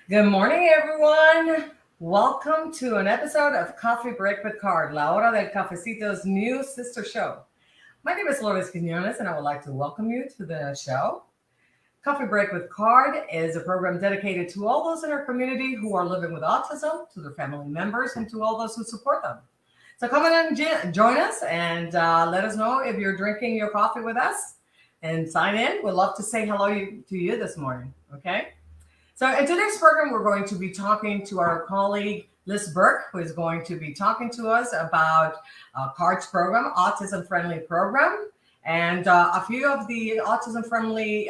Good morning, everyone. Welcome to an episode of Coffee Break with Card, La Hora del Cafecito's new sister show. My name is Lourdes Quinones, and I would like to welcome you to the show. Coffee Break with Card is a program dedicated to all those in our community who are living with autism, to their family members, and to all those who support them. So come on and join us and let us know if you're drinking your coffee with us and sign in. We'd love to say hello to you this morning, okay? So in today's program, we're going to be talking to our colleague Liz Burke, who is going to be talking to us about CARD's program, Autism Friendly program, and a few of the Autism Friendly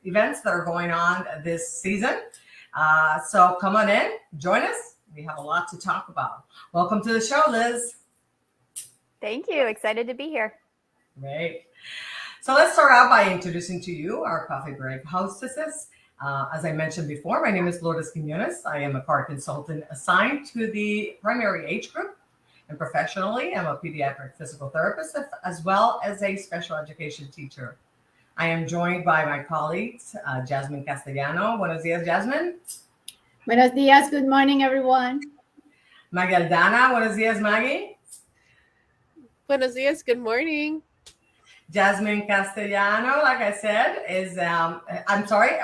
events that are going on this season. So come on in, join us. We have a lot to talk about. Welcome to the show, Liz. Thank you. Excited to be here. Great. So let's start out by introducing to you our coffee break hostesses. As I mentioned before, my name is Lourdes Quinones. I am a CARD consultant assigned to the primary age group, and professionally, I'm a pediatric physical therapist as well as a special education teacher. I am joined by my colleagues, Jasmine Castellano. Buenos dias, Jasmine. Buenos dias. Good morning, everyone. Maggie Aldana. Buenos dias, Maggie. Buenos dias. Good morning. Jasmine Castellano, like I said, is,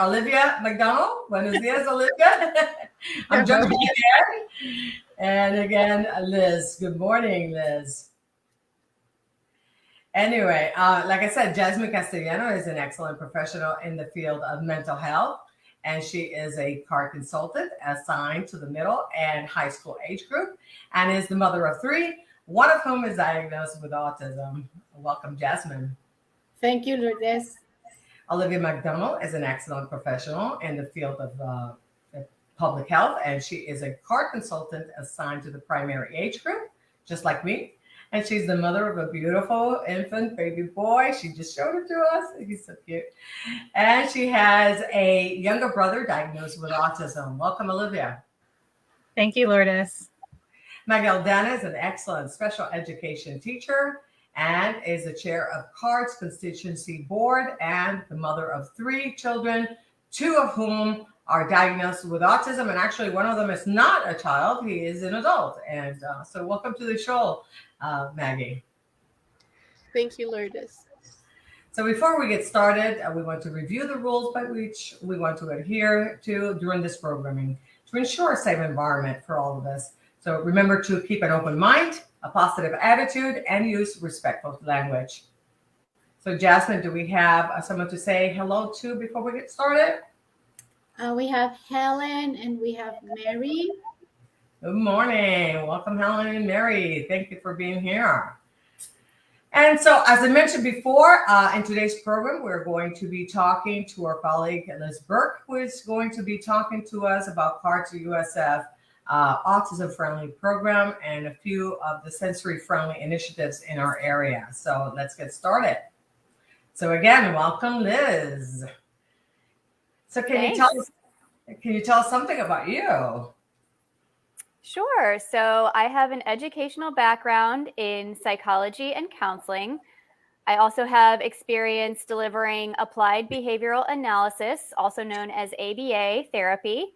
Olivia McDonald. Buenos dias, Olivia. I'm jumping again. And again, Liz. Good morning, Liz. Anyway, like I said, Jasmine Castellano is an excellent professional in the field of mental health, and she is a CARD consultant assigned to the middle and high school age group, and is the mother of three, one of whom is diagnosed with autism. Welcome, Jasmine. Thank you, Lourdes. Olivia McDonald is an excellent professional in the field of public health, and she is a CARD consultant assigned to the primary age group, just like me. And she's the mother of a beautiful infant baby boy. She just showed it to us. He's so cute. And she has a younger brother diagnosed with autism. Welcome, Olivia. Thank you, Lourdes. Maggie Dana is an excellent special education teacher and is the chair of CARD's constituency board and the mother of three children, two of whom are diagnosed with autism. And actually, one of them is not a child. He is an adult. And so welcome to the show, Maggie. Thank you, Lourdes. So before we get started, we want to review the rules by which we want to adhere to during this programming to ensure a safe environment for all of us. So remember to keep an open mind, a positive attitude, and use respectful language. So Jasmine, do we have someone to say hello to before we get started? We have Helen and we have Mary. Good morning. Welcome, Helen and Mary. Thank you for being here. And so, as I mentioned before, in today's program, we're going to be talking to our colleague, Liz Burke, who is going to be talking to us about CARD-USF, Autism Friendly program, and a few of the sensory friendly initiatives in our area. So let's get started. So again, welcome, Liz. So can you tell us something about you? Sure. So I have an educational background in psychology and counseling. I also have experience delivering applied behavioral analysis, also known as ABA therapy.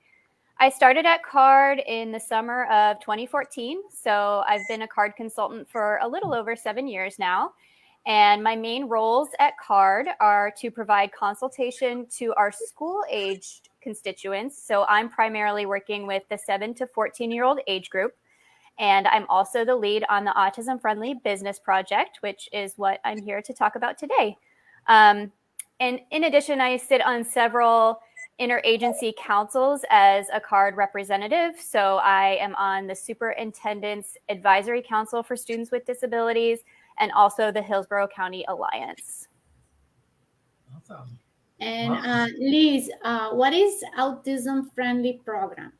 I started at CARD in the summer of 2014. So I've been a CARD consultant for a little over 7 years now. And my main roles at CARD are to provide consultation to our school-aged constituents. So I'm primarily working with the 7 to 14-year-old age group. And I'm also the lead on the Autism Friendly business project, which is what I'm here to talk about today. And in addition, I sit on several interagency councils as a CARD representative. So I am on the Superintendent's Advisory Council for Students with Disabilities, and also the Hillsborough County Alliance. Awesome. And Liz, what is Autism Friendly program?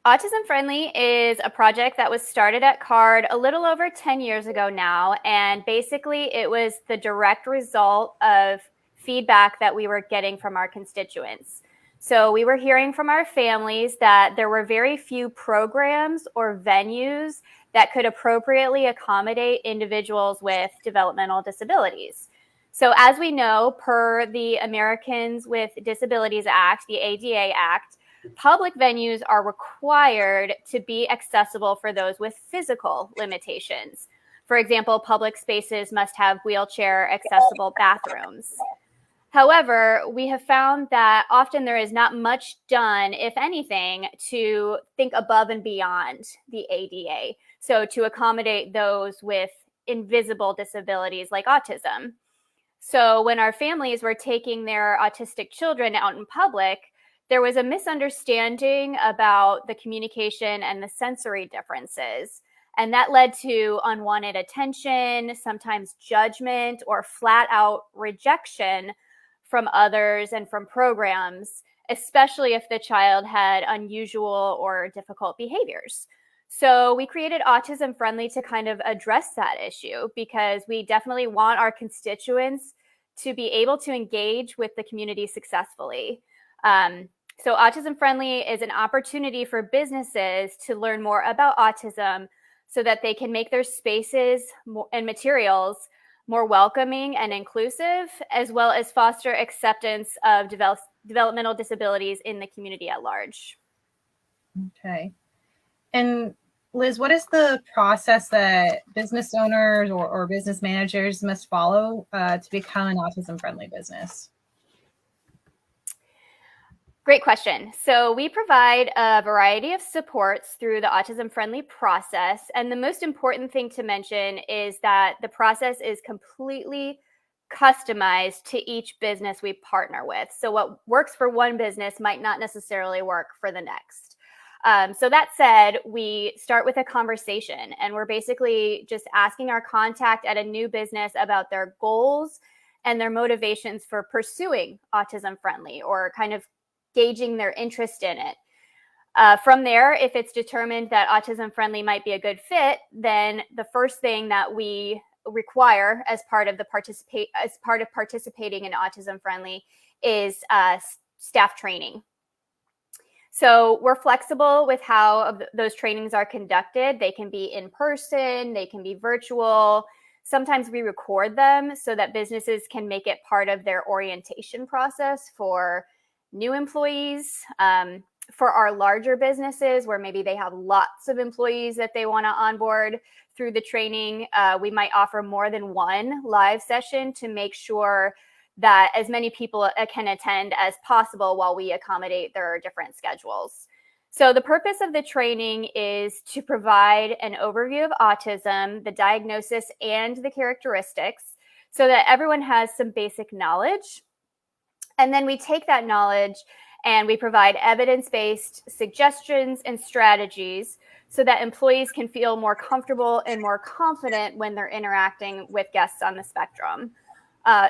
Autism Friendly is a project that was started at CARD a little over 10 years ago now. And basically it was the direct result of feedback that we were getting from our constituents. So we were hearing from our families that there were very few programs or venues that could appropriately accommodate individuals with developmental disabilities. So as we know, per the Americans with Disabilities Act, the ADA Act, public venues are required to be accessible for those with physical limitations. For example, public spaces must have wheelchair accessible bathrooms. However, we have found that often there is not much done, if anything, to think above and beyond the ADA. So to accommodate those with invisible disabilities like autism. So when our families were taking their autistic children out in public, there was a misunderstanding about the communication and the sensory differences. And that led to unwanted attention, sometimes judgment, or flat out rejection from others and from programs, especially if the child had unusual or difficult behaviors. So we created Autism Friendly to kind of address that issue, because we definitely want our constituents to be able to engage with the community successfully. So Autism Friendly is an opportunity for businesses to learn more about autism so that they can make their spaces and materials more welcoming and inclusive, as well as foster acceptance of developmental disabilities in the community at large. Okay. And Liz, what is the process that business owners or business managers must follow to become an autism-friendly business? Great question. So we provide a variety of supports through the Autism Friendly process. And the most important thing to mention is that the process is completely customized to each business we partner with. So what works for one business might not necessarily work for the next. So that said, we start with a conversation, and we're basically just asking our contact at a new business about their goals and their motivations for pursuing Autism Friendly, or kind of gauging their interest in it. From there, if it's determined that Autism Friendly might be a good fit, then the first thing that we require as part of participating in Autism Friendly is staff training. So we're flexible with how those trainings are conducted. They can be in person, they can be virtual. Sometimes we record them so that businesses can make it part of their orientation process for new employees. For our larger businesses, where maybe they have lots of employees that they want to onboard through the training, we might offer more than one live session to make sure that as many people can attend as possible while we accommodate their different schedules. So the purpose of the training is to provide an overview of autism, the diagnosis, and the characteristics, so that everyone has some basic knowledge. And then we take that knowledge and we provide evidence-based suggestions and strategies so that employees can feel more comfortable and more confident when they're interacting with guests on the spectrum.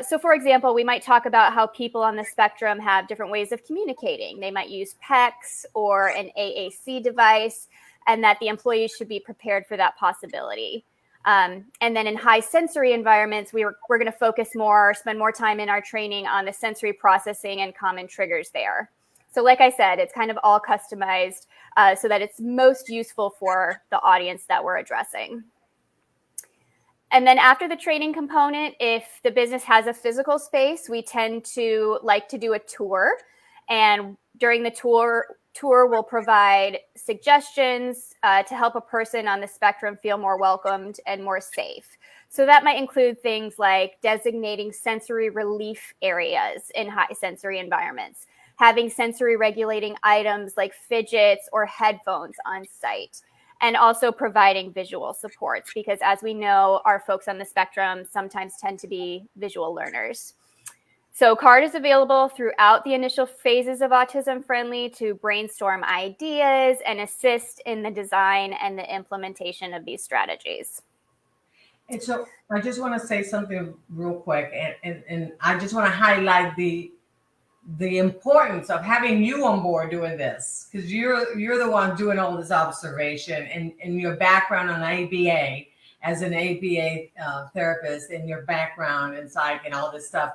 So for example, we might talk about how people on the spectrum have different ways of communicating. They might use PECs or an AAC device, and that the employees should be prepared for that possibility. And then in high sensory environments, we're going to spend more time in our training on the sensory processing and common triggers there. So like I said, it's kind of all customized so that it's most useful for the audience that we're addressing. And then after the training component, if the business has a physical space, we tend to like to do a tour. And during the tour we'll provide suggestions to help a person on the spectrum feel more welcomed and more safe. So that might include things like designating sensory relief areas in high sensory environments, having sensory regulating items like fidgets or headphones on site, and also providing visual supports, because as we know, our folks on the spectrum sometimes tend to be visual learners. So CARD is available throughout the initial phases of Autism Friendly to brainstorm ideas and assist in the design and the implementation of these strategies. And so I just want to say something real quick, and I just want to highlight the importance of having you on board doing this, because you're the one doing all this observation, and your background on ABA as an ABA therapist, and your background in psych and all this stuff,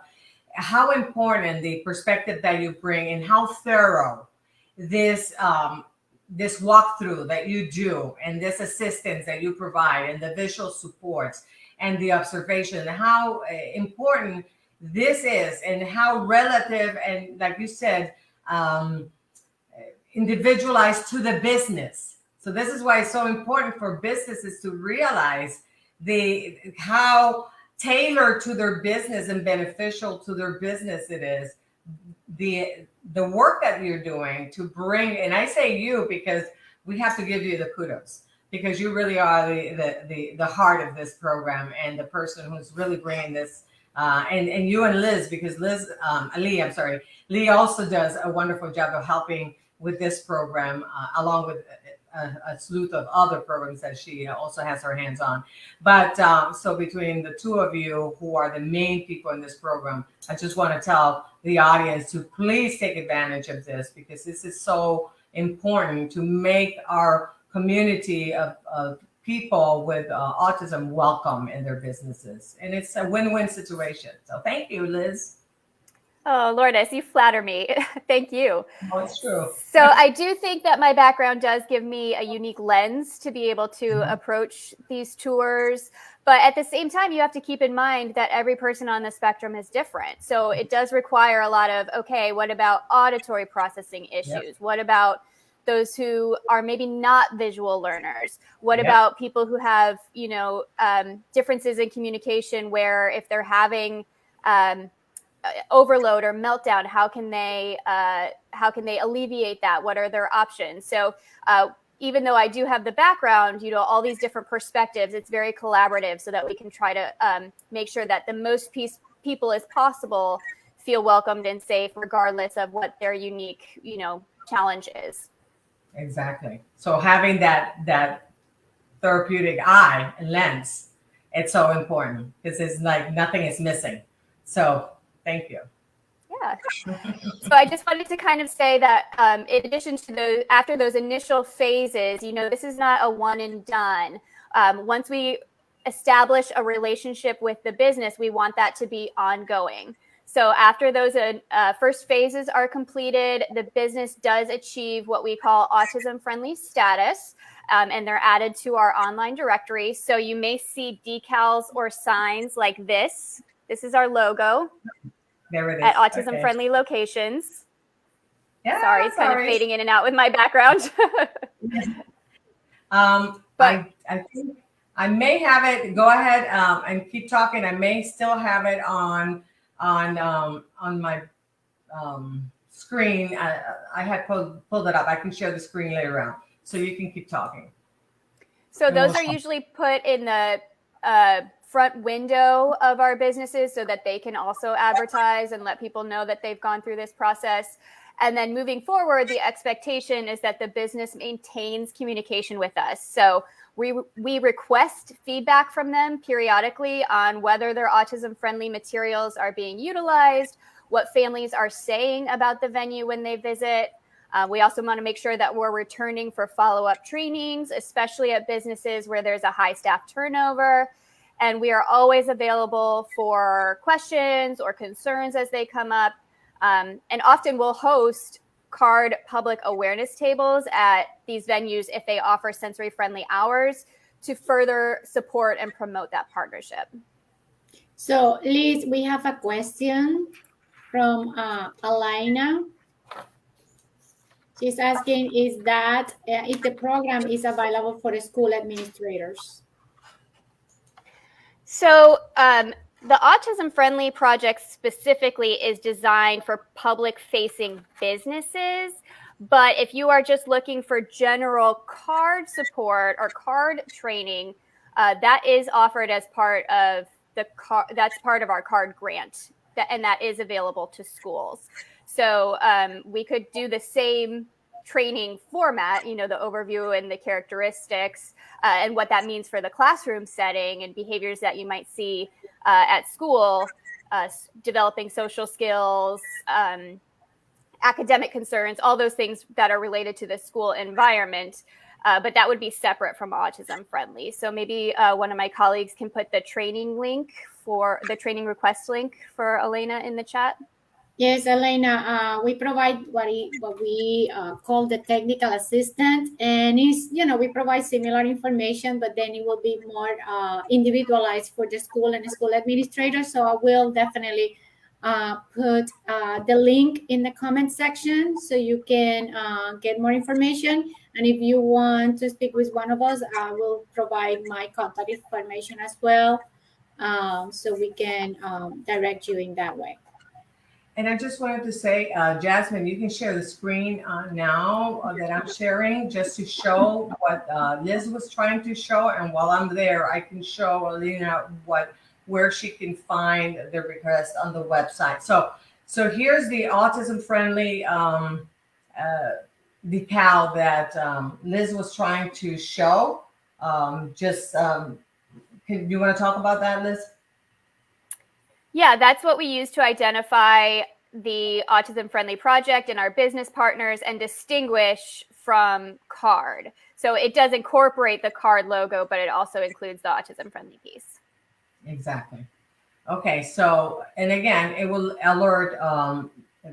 how important the perspective that you bring and how thorough this walkthrough that you do, and this assistance that you provide, and the visual supports and the observation, and how important this is and how relative and, like you said, individualized to the business. So this is why it's so important for businesses to realize how tailored to their business and beneficial to their business it is. The work that you're doing to bring, and I say you because we have to give you the kudos, because you really are the heart of this program and the person who's really bringing this. And you and Liz, because Lee also does a wonderful job of helping with this program, along with a slew of other programs that she also has her hands on. But so between the two of you who are the main people in this program, I just want to tell the audience to please take advantage of this, because this is so important to make our community of people with autism welcome in their businesses. And it's a win-win situation. So thank you, Liz. Oh, Lourdes, you flatter me. Thank you. Oh, it's true. So I do think that my background does give me a unique lens to be able to approach these tours. But at the same time, you have to keep in mind that every person on the spectrum is different. So it does require a lot of, okay, what about auditory processing issues? Yep. What about those who are maybe not visual learners? What about people who have, differences in communication, where if they're having overload or meltdown, how can they alleviate that? What are their options? So even though I do have the background, all these different perspectives, it's very collaborative so that we can try to make sure that the most people as possible feel welcomed and safe, regardless of what their unique, challenge is. Exactly. So having that therapeutic eye and lens, it's so important, because it's like nothing is missing. So thank you. Yeah. So I just wanted to kind of say that in addition to after those initial phases, this is not a one and done. Once we establish a relationship with the business, we want that to be ongoing. So after those first phases are completed, the business does achieve what we call autism friendly status, and they're added to our online directory. So you may see decals or signs like this. This is our logo. There it is. At Autism Friendly locations. Yeah, sorry, it's kind of fading in and out with my background. But I think I may have it. Go ahead and keep talking. I may still have it on my screen. I had pulled it up. I can share the screen later on, so you can keep talking. So those are usually put in the front window of our businesses so that they can also advertise and let people know that they've gone through this process. And then moving forward, the expectation is that the business maintains communication with us. So we request feedback from them periodically on whether their autism-friendly materials are being utilized, what families are saying about the venue when they visit. We also want to make sure that we're returning for follow-up trainings, especially at businesses where there's a high staff turnover. And we are always available for questions or concerns as they come up. And often we'll host CARD public awareness tables at these venues if they offer sensory-friendly hours to further support and promote that partnership. So, Liz, we have a question from Alina. She's asking, is that if the program is available for school administrators? So the Autism Friendly project specifically is designed for public-facing businesses. But if you are just looking for general CARD support or CARD training, that is offered as part of that's part of our CARD grant, and that is available to schools. So we could do the same training format, the overview and the characteristics and what that means for the classroom setting and behaviors that you might see at school, developing social skills, academic concerns, all those things that are related to the school environment. But that would be separate from Autism Friendly. So maybe one of my colleagues can put the training request link for Elena in the chat. Yes, Elena, we provide what we call the technical assistant, and we provide similar information, but then it will be more individualized for the school and the school administrator. So I will definitely put the link in the comment section so you can get more information. And if you want to speak with one of us, I will provide my contact information as well, so we can direct you in that way. And I just wanted to say, Jasmine, you can share the screen now that I'm sharing, just to show what Liz was trying to show. And while I'm there, I can show Alina where she can find the request on the website. So here's the Autism Friendly decal that Liz was trying to show. Can you want to talk about that, Liz? Yeah, that's what we use to identify the Autism Friendly project and our business partners and distinguish from CARD. So it does incorporate the CARD logo, but it also includes the Autism Friendly piece. Exactly. Okay, so, and again, it will alert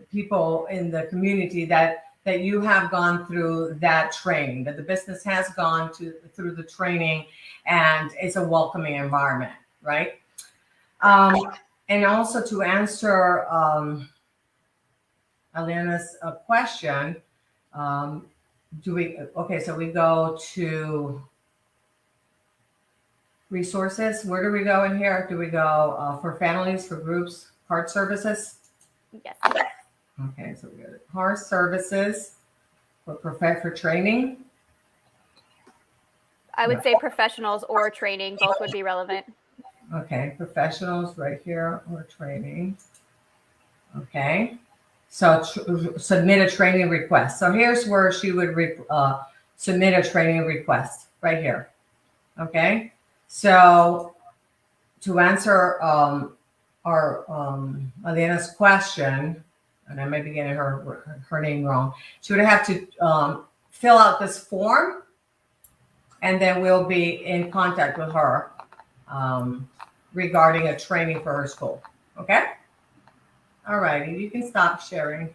people in the community that you have gone through that training, that the business has gone through the training, and it's a welcoming environment, right? And also to answer Alina's question, so we go to resources. Where do we go in here? Do we go for families, for groups, CARD services? Yes. Okay, so we go to CARD services for training. I would say professionals or training, both would be relevant. Okay, professionals right here or training. Okay, so submit a training request. So here's where she would submit a training request right here. Okay, so to answer our Alina's question, and I may be getting her name wrong, she would have to fill out this form, and then we'll be in contact with her regarding a training for her school. Okay? All righty, you can stop sharing.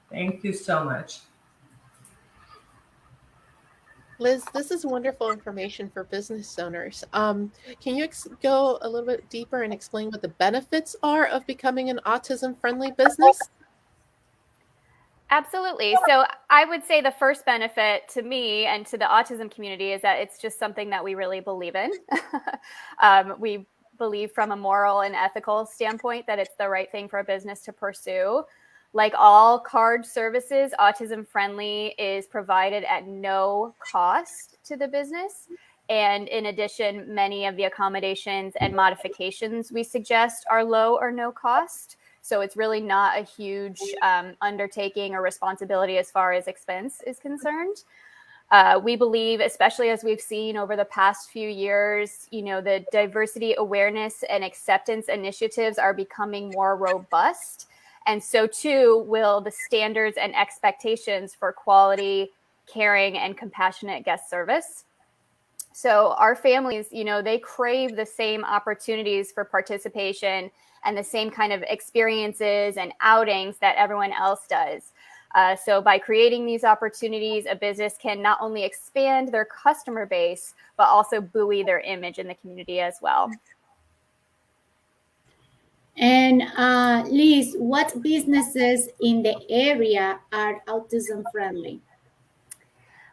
Thank you so much. Liz, this is wonderful information for business owners. Can you go a little bit deeper and explain what the benefits are of becoming an autism-friendly business? Absolutely. So I would say the first benefit to me and to the autism community is that it's just something that we really believe in. We believe from a moral and ethical standpoint that it's the right thing for a business to pursue. Like all CARD services, Autism Friendly is provided at no cost to the business. And in addition, many of the accommodations and modifications we suggest are low or no cost. So it's really not a huge undertaking or responsibility as far as expense is concerned. We believe, especially as we've seen over the past few years, the diversity awareness and acceptance initiatives are becoming more robust. And so too will the standards and expectations for quality, caring, and compassionate guest service. So our families, they crave the same opportunities for participation and the same kind of experiences and outings that everyone else does. So by creating these opportunities, a business can not only expand their customer base, but also buoy their image in the community as well. And Liz, what businesses in the area are autism friendly?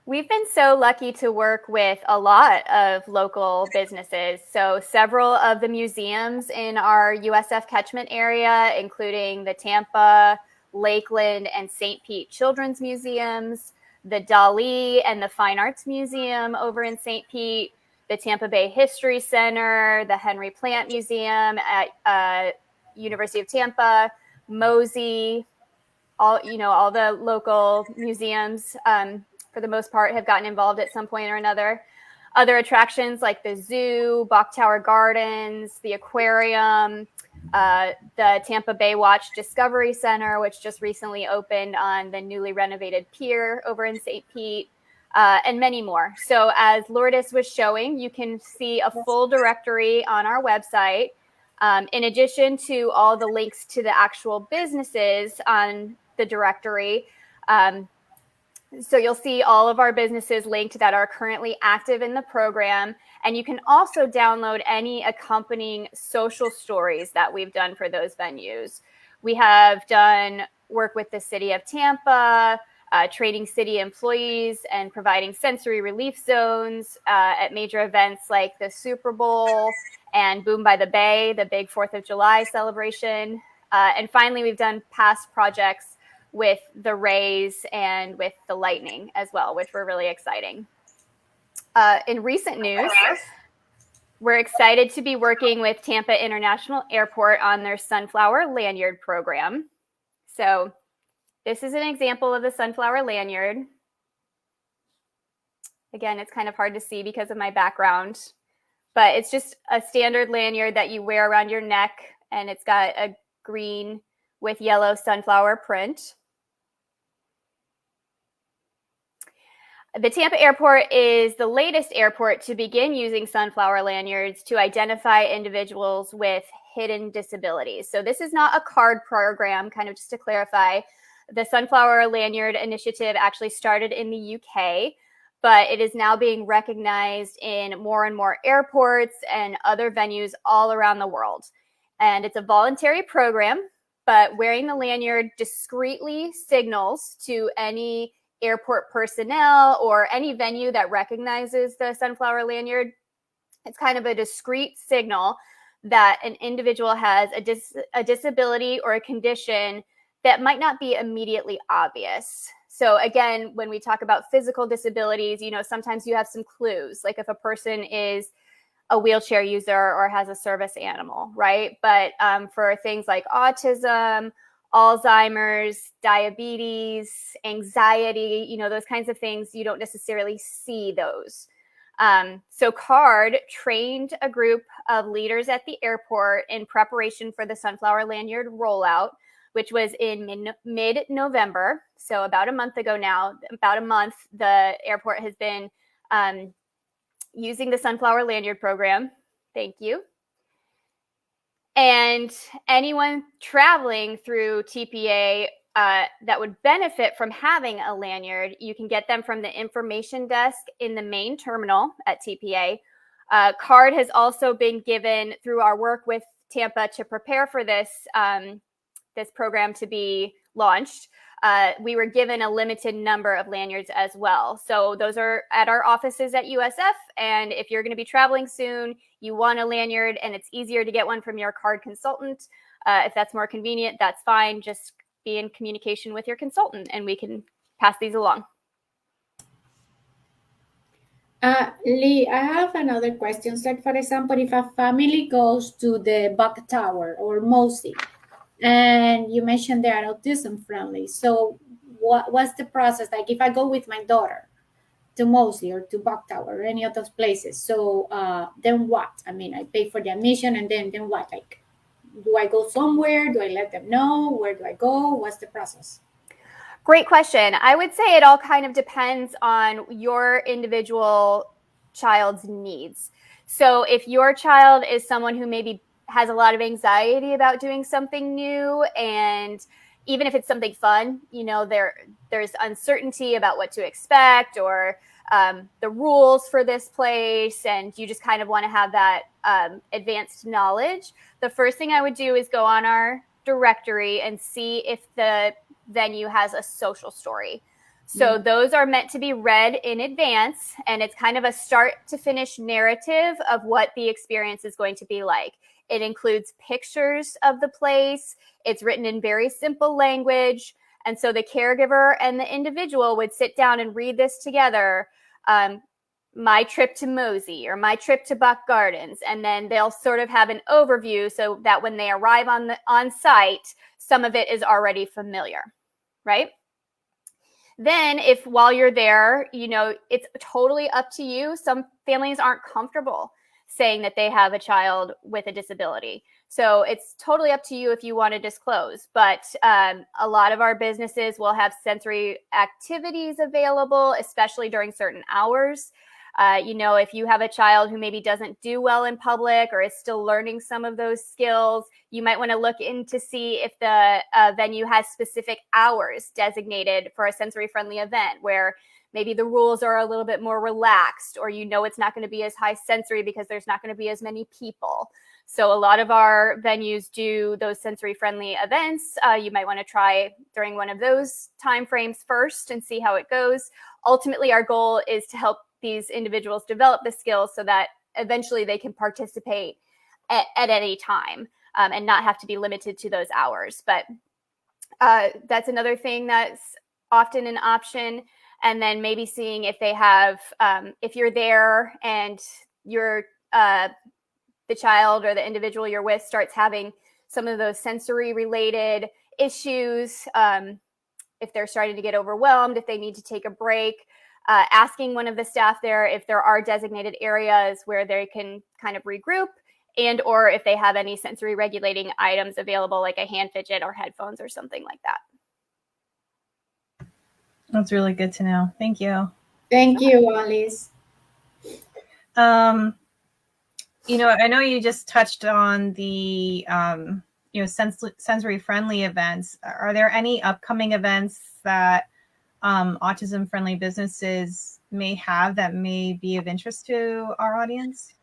We've been so lucky to work with a lot of local businesses. So several of the museums in our USF catchment area, including the Tampa, Lakeland, and St. Pete Children's Museums, the Dali and the Fine Arts Museum over in St. Pete, the Tampa Bay History Center, the Henry Plant Museum at University of Tampa, Mosey, all the local museums, for the most part, have gotten involved at some point or another. Other attractions like the zoo, Bok Tower Gardens, the aquarium, the Tampa Bay Watch Discovery Center, which just recently opened on the newly renovated pier over in St. Pete, and many more. So as Lourdes was showing, you can see a full directory on our website. In addition to all the links to the actual businesses on the directory, So you'll see all of our businesses linked that are currently active in the program. And you can also download any accompanying social stories that we've done for those venues. We have done work with the city of Tampa, training city employees and providing sensory relief zones at major events like the Super Bowl and Boom by the Bay, the big 4th of July celebration. And finally, we've done past projects with the Rays and with the Lightning as well, which were really exciting. In recent news, we're excited to be working with Tampa International Airport on their Sunflower Lanyard program. So this is an example of the Sunflower Lanyard. Again, it's kind of hard to see because of my background, but it's just a standard lanyard that you wear around your neck, and it's got a green with yellow sunflower print. The Tampa Airport is the latest airport to begin using sunflower lanyards to identify individuals with hidden disabilities. So this is not a CARD program, kind of just to clarify. The Sunflower Lanyard Initiative actually started in the UK, but it is now being recognized in more and more airports and other venues all around the world. And it's a voluntary program, but wearing the lanyard discreetly signals to any airport personnel or any venue that recognizes the Sunflower Lanyard. It's kind of a discreet signal that an individual has a disability or a condition that might not be immediately obvious. So again, when we talk about physical disabilities, you know, sometimes you have some clues, like if a person is a wheelchair user or has a service animal, right? But for things like autism, Alzheimer's, diabetes, anxiety, you know, those kinds of things, you don't necessarily see those. So CARD trained a group of leaders at the airport in preparation for the Sunflower Lanyard rollout, which was in mid-November. So about a month ago now, the airport has been using the Sunflower Lanyard program. Thank you. And anyone traveling through TPA that would benefit from having a lanyard, you can get them from the information desk in the main terminal at TPA. CARD has also been given, through our work with Tampa to prepare for this, this program to be launched, we were given a limited number of lanyards as well. So those are at our offices at USF. And if you're going to be traveling soon, you want a lanyard and it's easier to get one from your CARD consultant. If that's more convenient, that's fine. Just be in communication with your consultant and we can pass these along. Lee, I have another question. Like, for example, if a family goes to the Buck Tower or MOSI, and you mentioned they are autism friendly. So what's the process? Like if I go with my daughter to Mosley or to Buck Tower or any of those places, so then what? I mean, I pay for the admission and then what? Like, do I go somewhere? Do I let them know? Where do I go? What's the process? Great question. I would say it all kind of depends on your individual child's needs. So if your child is someone who maybe has a lot of anxiety about doing something new, and even if it's something fun, you know, there's uncertainty about what to expect or the rules for this place, and you just kind of want to have that advanced knowledge, the first thing I would do is go on our directory and see if the venue has a social story. So those are meant to be read in advance, and it's kind of a start to finish narrative of what the experience is going to be like. It includes pictures of the place. It's written in very simple language. And so the caregiver and the individual would sit down and read this together. My trip to Mosey or my trip to Buck Gardens. And then they'll sort of have an overview so that when they arrive on site, some of it is already familiar, right? Then if while you're there, you know, it's totally up to you. Some families aren't comfortable saying that they have a child with a disability. So it's totally up to you if you want to disclose. But a lot of our businesses will have sensory activities available, especially during certain hours. If you have a child who maybe doesn't do well in public or is still learning some of those skills, you might want to look in to see if the venue has specific hours designated for a sensory-friendly event where maybe the rules are a little bit more relaxed, or it's not going to be as high sensory because there's not going to be as many people. So a lot of our venues do those sensory-friendly events. You might want to try during one of those timeframes first and see how it goes. Ultimately, our goal is to help these individuals develop the skills so that eventually they can participate at any time and not have to be limited to those hours. But that's another thing that's often an option. And then maybe seeing if they have, if you're there and you're the child or the individual you're with starts having some of those sensory related issues, if they're starting to get overwhelmed, if they need to take a break, asking one of the staff there if there are designated areas where they can kind of regroup, and or if they have any sensory regulating items available, like a hand fidget or headphones or something like that. That's really good to know. Thank you. Thank you, Alice. I know you just touched on the sensory friendly events. Are there any upcoming events that autism friendly businesses may have that may be of interest to our audience?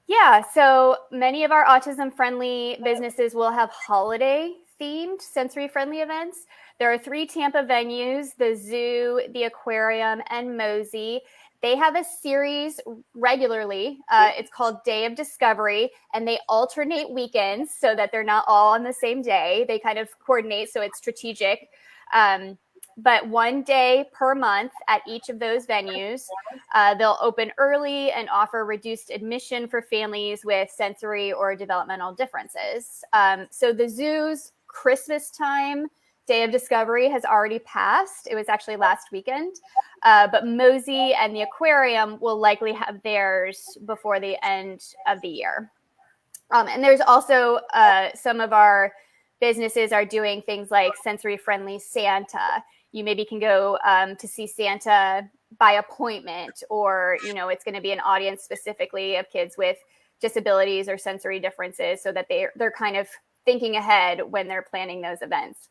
Yeah, so many of our autism friendly businesses will have holiday themed sensory friendly events. There are 3 Tampa venues: the Zoo, the Aquarium, and Mosey. They have a series regularly. It's called Day of Discovery, and they alternate weekends so that they're not all on the same day. They kind of coordinate, so it's strategic. But one day per month at each of those venues, they'll open early and offer reduced admission for families with sensory or developmental differences. So the Zoo's Christmas time Day of Discovery has already passed. It was actually last weekend. But Mosey and the Aquarium will likely have theirs before the end of the year. And there's also some of our businesses are doing things like sensory friendly Santa. You maybe can go to see Santa by appointment, or, it's going to be an audience specifically of kids with disabilities or sensory differences, so that they're kind of thinking ahead when they're planning those events.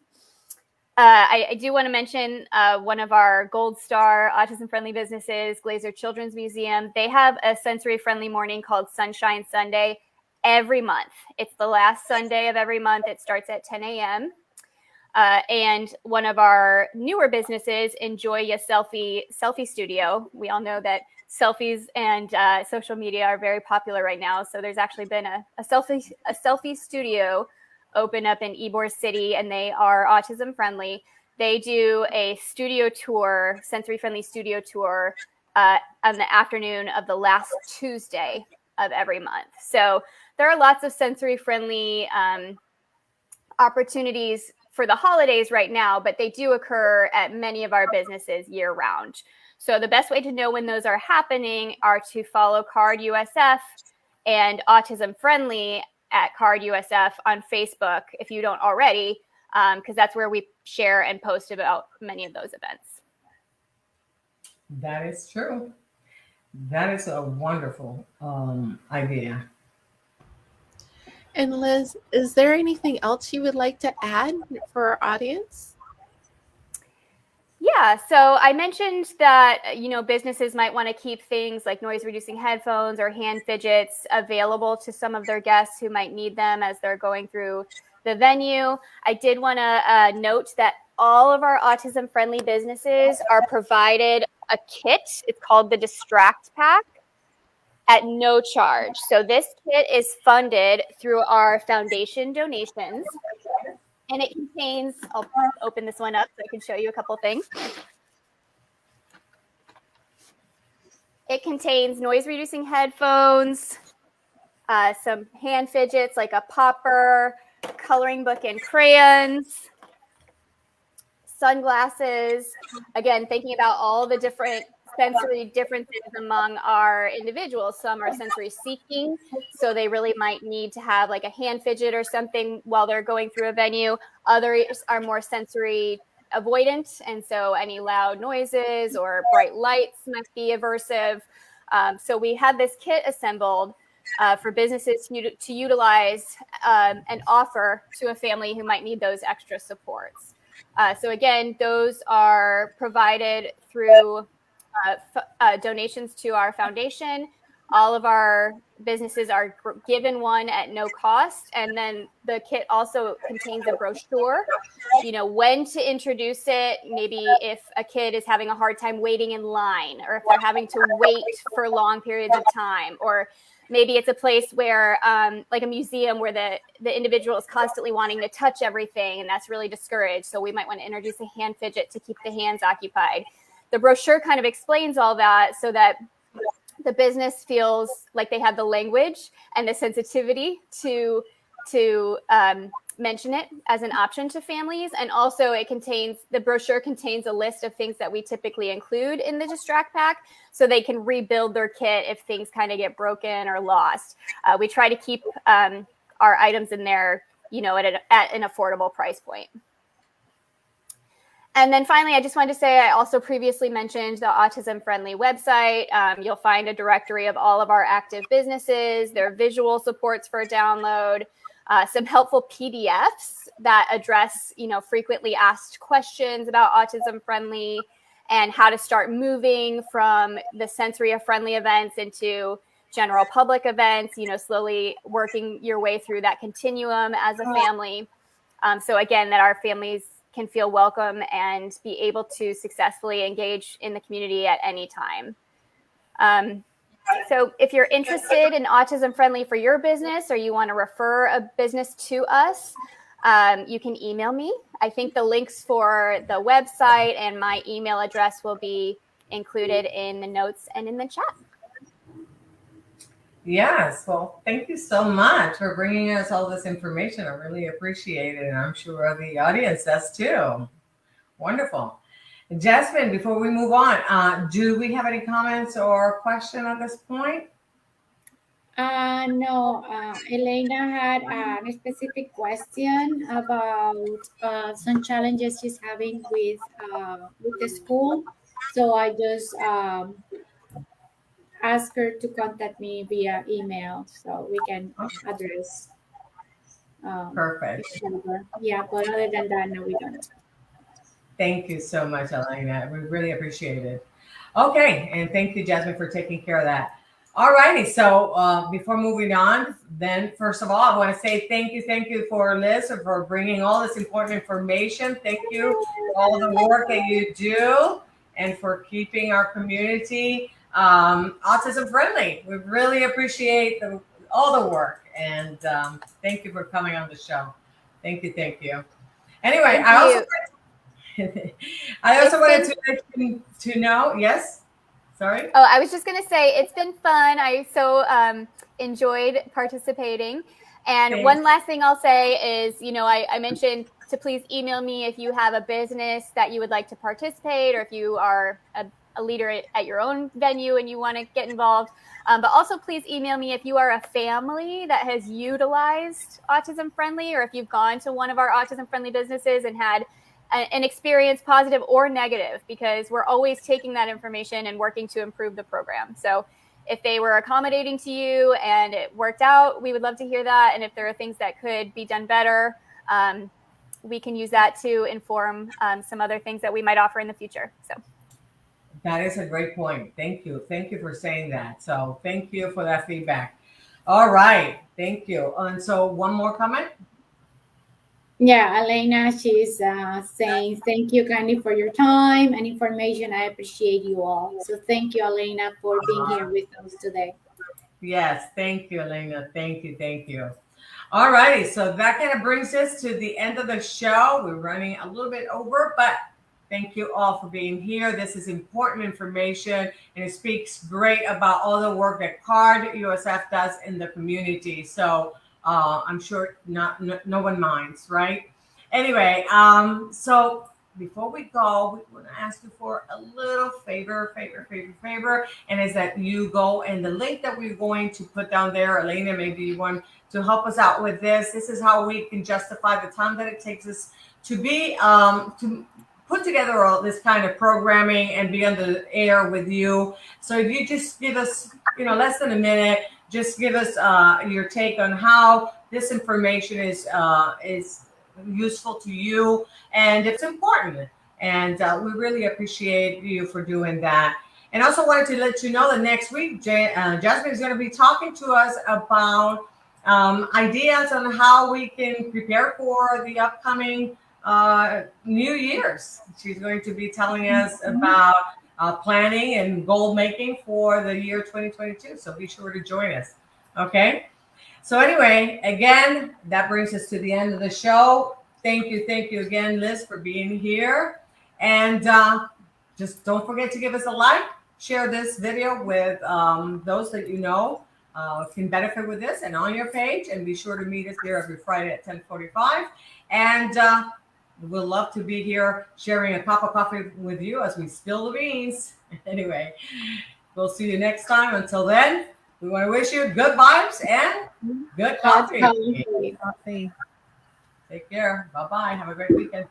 I do want to mention one of our Gold Star autism friendly businesses, Glazer Children's Museum. They have a sensory friendly morning called Sunshine Sunday every month. It's the last Sunday of every month. It starts at 10 a.m. And one of our newer businesses, Enjoy Ya Selfie Studio. We all know that selfies and social media are very popular right now. So there's actually been a selfie studio open up in Ybor City, and they are autism friendly. They do a studio tour, sensory friendly studio tour, on the afternoon of the last Tuesday of every month. So there are lots of sensory friendly opportunities for the holidays right now, but they do occur at many of our businesses year round. So the best way to know when those are happening are to follow CARD-USF and Autism Friendly at CARD-USF on Facebook, if you don't already, because that's where we share and post about many of those events. That is true. That is a wonderful idea. And Liz, is there anything else you would like to add for our audience? Yeah, so I mentioned that, businesses might want to keep things like noise reducing headphones or hand fidgets available to some of their guests who might need them as they're going through the venue. I did want to note that all of our autism friendly businesses are provided a kit. It's called the Distract Pack at no charge. So this kit is funded through our foundation donations. And it contains, I'll open this one up so I can show you a couple things. It contains noise reducing headphones, some hand fidgets like a popper, coloring book and crayons, sunglasses. Again, thinking about all the different sensory differences among our individuals. Some are sensory seeking, so they really might need to have like a hand fidget or something while they're going through a venue. Others are more sensory avoidant, and so any loud noises or bright lights must be aversive. So we had this kit assembled for businesses to utilize and offer to a family who might need those extra supports. So again, those are provided through donations to our foundation. All of our businesses are given one at no cost. And then the kit also contains a brochure, when to introduce it, maybe if a kid is having a hard time waiting in line, or if they're having to wait for long periods of time, or maybe it's a place where, like a museum, where the individual is constantly wanting to touch everything, and that's really discouraged. So we might want to introduce a hand fidget to keep the hands occupied. The brochure kind of explains all that so that the business feels like they have the language and the sensitivity to mention it as an option to families. And also the brochure contains a list of things that we typically include in the Distract Pack, so they can rebuild their kit if things kind of get broken or lost. We try to keep our items in there, at an affordable price point. And then finally, I just wanted to say, I also previously mentioned the Autism Friendly website. You'll find a directory of all of our active businesses, their visual supports for download, some helpful PDFs that address, frequently asked questions about Autism Friendly and how to start moving from the sensory friendly events into general public events, slowly working your way through that continuum as a family. So again, that our families can feel welcome and be able to successfully engage in the community at any time. So if you're interested in Autism Friendly for your business, or you want to refer a business to us, you can email me. I think the links for the website and my email address will be included in the notes and in the chat. Yes, well, thank you so much for bringing us all this information. I really appreciate it, and I'm sure the audience does too. Wonderful. Jasmine, before we move on, do we have any comments or question at this point? No, Elena had a specific question about some challenges she's having with the school. So I just ask her to contact me via email so we can address. Perfect. Yeah, but other than that, no, we don't. Thank you so much, Elena. We really appreciate it. Okay, and thank you, Jasmine, for taking care of that. All righty, so before moving on, then first of all, I want to say thank you for Liz for bringing all this important information. Thank you for all the work that you do and for keeping our community autism friendly. We really appreciate all the work, and thank you for coming on the show. Thank you. Anyway, I also wanted to let you to know, yes? Sorry? Oh, I was just going to say, it's been fun. I so enjoyed participating. And Thanks. One last thing I'll say is, I mentioned to please email me if you have a business that you would like to participate, or if you are a leader at your own venue and you want to get involved. But also please email me if you are a family that has utilized Autism Friendly, or if you've gone to one of our Autism Friendly businesses and had an experience, positive or negative, because we're always taking that information and working to improve the program. So if they were accommodating to you and it worked out, we would love to hear that. And if there are things that could be done better, we can use that to inform some other things that we might offer in the future. So that is a great point. Thank you for saying that. So thank you for that feedback. All right, thank you. And so one more comment. Yeah, Elena, she's saying, thank you kindly for your time and information. I appreciate you all. So thank you, Elena, for being here with us today. Yes, thank you, Elena. Thank you. All righty, so that kind of brings us to the end of the show. We're running a little bit over, but thank you all for being here. This is important information, and it speaks great about all the work that CARD-USF does in the community. So I'm sure no one minds, right? Anyway, so before we go, we want to ask you for a little favor, and is that you go and the link that we're going to put down there, Elena, maybe you want to help us out with this. This is how we can justify the time that it takes us to be put together all this kind of programming and be on the air with you. So if you just give us, less than a minute, just give us your take on how this information is useful to you and it's important. And we really appreciate you for doing that. And also wanted to let you know that next week, Jasmine is going to be talking to us about ideas on how we can prepare for the upcoming New Year's. She's going to be telling us about planning and goal making for the year 2022. So be sure to join us. Okay. So anyway, again, that brings us to the end of the show. Thank you again, Liz, for being here. And just don't forget to give us a like, share this video with those that you know can benefit with this and on your page. And be sure to meet us here every Friday at 10:45. And we'll love to be here sharing a cup of coffee with you as we spill the beans. Anyway, we'll see you next time. Until then, we want to wish you good vibes and good coffee. Coffee. Take care. Bye-bye. Have a great weekend.